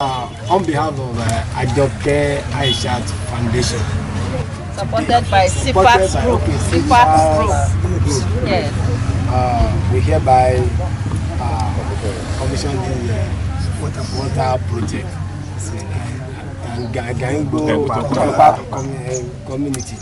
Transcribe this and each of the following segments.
On behalf of Ajoke Ayisat Foundation, supported by CPAX Group. CPAX Group. Yes. We hereby commission the water project and Ganyingbo Topa community.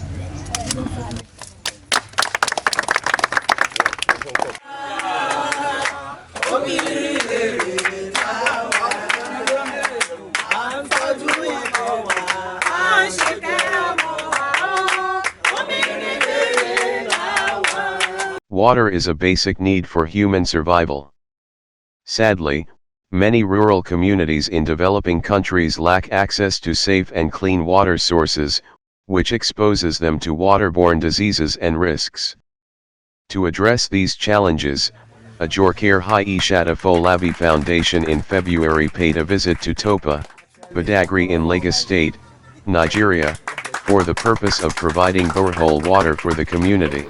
Water is a basic need for human survival. Sadly, many rural communities in developing countries lack access to safe and clean water sources, which exposes them to waterborne diseases and risks. To address these challenges, Ajoke Ayisat Afolabi Foundation in February paid a visit to Topa, Badagry in Lagos State, Nigeria, for the purpose of providing borehole water for the community.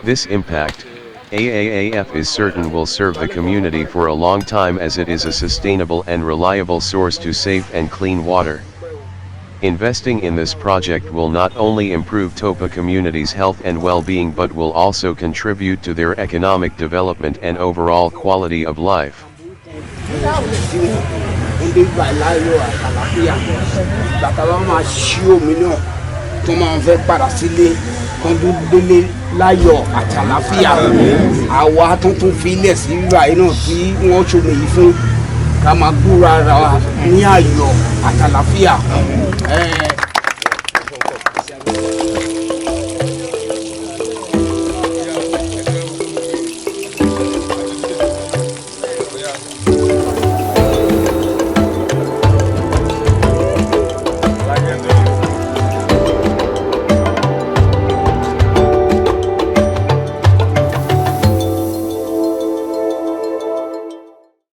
This impact, AAAF is certain will serve the community for a long time, as it is a sustainable and reliable source to safe and clean water. Investing in this project will not only improve Topa community's health and well-being, but will also contribute to their economic development and overall quality of life. Láyọ̀ àti àlàáfíà àwa tuntun filẹ̀ sí ìgbà yìí náà tí wọ́n ṣòro yìí fún ká máa gbúra ara ní ayọ̀ àti àlàáfíà.